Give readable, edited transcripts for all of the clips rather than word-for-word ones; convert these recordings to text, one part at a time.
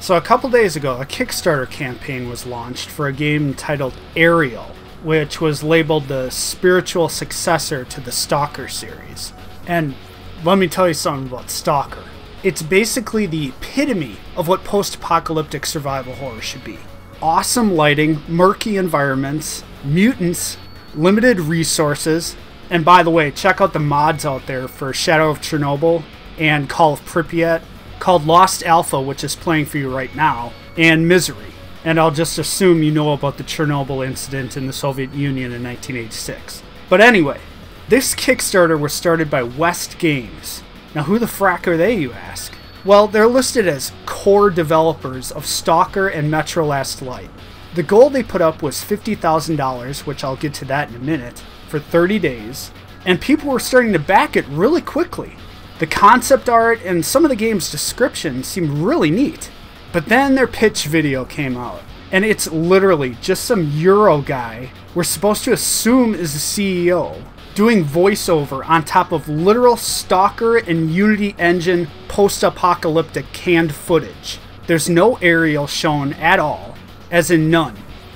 So a couple days ago, a Kickstarter campaign was launched for a game titled Areal, which was labeled the spiritual successor to the S.T.A.L.K.E.R series. And let me tell you something about S.T.A.L.K.E.R. It's basically the epitome of what post-apocalyptic survival horror should be. Awesome lighting, murky environments, mutants, limited resources, and by the way, check out the mods out there for Shadow of Chernobyl and Call of Pripyat, called Lost Alpha, which is playing for you right now, and Misery. And I'll just assume you know about the Chernobyl incident in the Soviet Union in 1986. But anyway, this Kickstarter was started by West-Games. Now who the frack are they, you ask? Well, they're listed as core developers of S.T.A.L.K.E.R and Metro Last Light. The goal they put up was $50,000, which I'll get to that in a minute, for 30 days, and people were starting to back it really quickly. The concept art and some of the game's description seemed really neat. But then their pitch video came out, and it's literally just some Euro guy we're supposed to assume is the CEO, doing voiceover on top of literal S.T.A.L.K.E.R and Unity Engine post-apocalyptic canned footage. There's no aerial shown at all, as in none.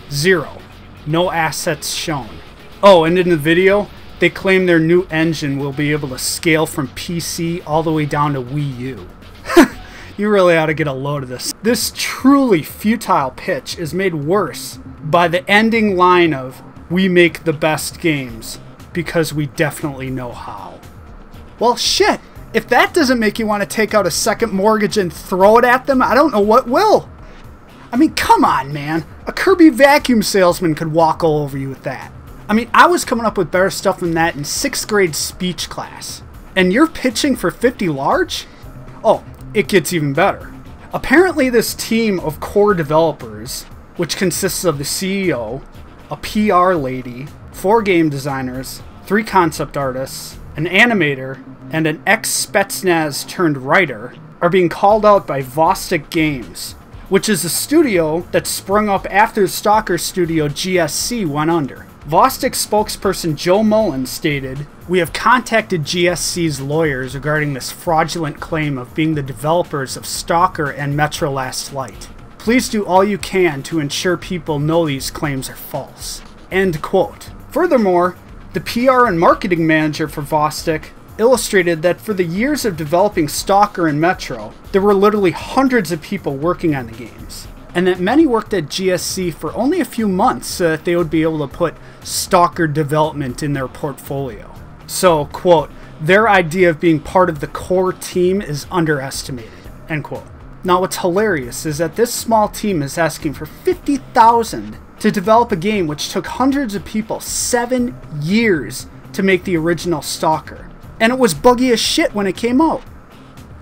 Zero. No assets shown. Oh, and in the video, they claim their new engine will be able to scale from PC all the way down to Wii U. You really ought to get a load of this. This truly futile pitch is made worse by the ending line of, "We make the best games, because we definitely know how." Well, shit! If that doesn't make you want to take out a second mortgage and throw it at them, I don't know what will. I mean, come on, man. A Kirby vacuum salesman could walk all over you with that. I mean, I was coming up with better stuff than that in 6th grade speech class. And you're pitching for 50 large? Oh, it gets even better. Apparently this team of core developers, which consists of the CEO, a PR lady, 4 game designers, 3 concept artists, an animator, and an ex-Spetsnaz turned writer, are being called out by Vostok Games, which is a studio that sprung up after the S.T.A.L.K.E.R studio GSC went under. Vostok spokesperson Joe Mullen stated, "We have contacted GSC's lawyers regarding this fraudulent claim of being the developers of S.T.A.L.K.E.R and Metro Last Light. Please do all you can to ensure people know these claims are false." End quote. Furthermore, the PR and marketing manager for Vostok illustrated that for the years of developing S.T.A.L.K.E.R and Metro, there were literally hundreds of people working on the games, and that many worked at GSC for only a few months so that they would be able to put S.T.A.L.K.E.R development in their portfolio. So, quote, "Their idea of being part of the core team is underestimated," end quote. Now what's hilarious is that this small team is asking for $50,000 to develop a game which took hundreds of people 7 years to make the original S.T.A.L.K.E.R. And it was buggy as shit when it came out.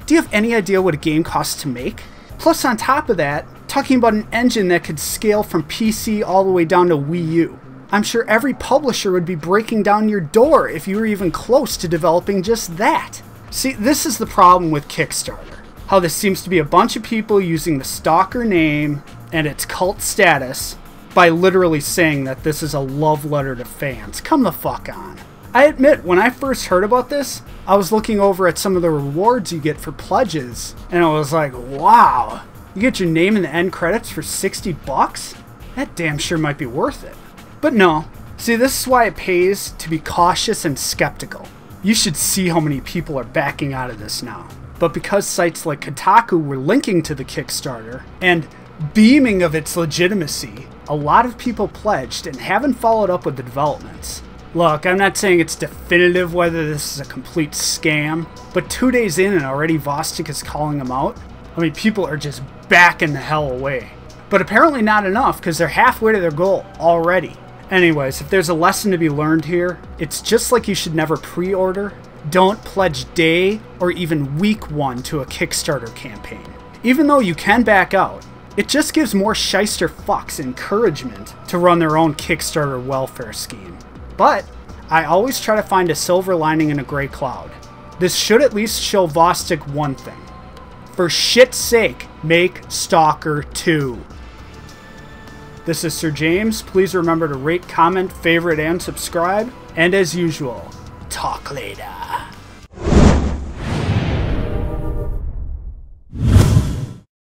Do you have any idea what a game costs to make? Plus on top of that, talking about an engine that could scale from PC all the way down to Wii U. I'm sure every publisher would be breaking down your door if you were even close to developing just that. See, this is the problem with Kickstarter. How this seems to be a bunch of people using the S.T.A.L.K.E.R name and its cult status by literally saying that this is a love letter to fans. Come the fuck on. I admit, when I first heard about this, I was looking over at some of the rewards you get for pledges, and I was like, wow, you get your name in the end credits for 60 bucks? That damn sure might be worth it. But no. See, this is why it pays to be cautious and skeptical. You should see how many people are backing out of this now. But because sites like Kotaku were linking to the Kickstarter and beaming of its legitimacy, a lot of people pledged and haven't followed up with the developments. Look, I'm not saying it's definitive whether this is a complete scam, but 2 days in and already Vostok is calling them out? I mean, people are just backing the hell away. But apparently not enough, because they're halfway to their goal already. Anyways, if there's a lesson to be learned here, it's just like you should never pre-order. Don't pledge day or even week 1 to a Kickstarter campaign. Even though you can back out, it just gives more shyster fucks encouragement to run their own Kickstarter welfare scheme. But I always try to find a silver lining in a gray cloud. This should at least show Vostok one thing. For shit's sake, make S.T.A.L.K.E.R 2. This is Sir James. Please remember to rate, comment, favorite, and subscribe. And as usual, talk later.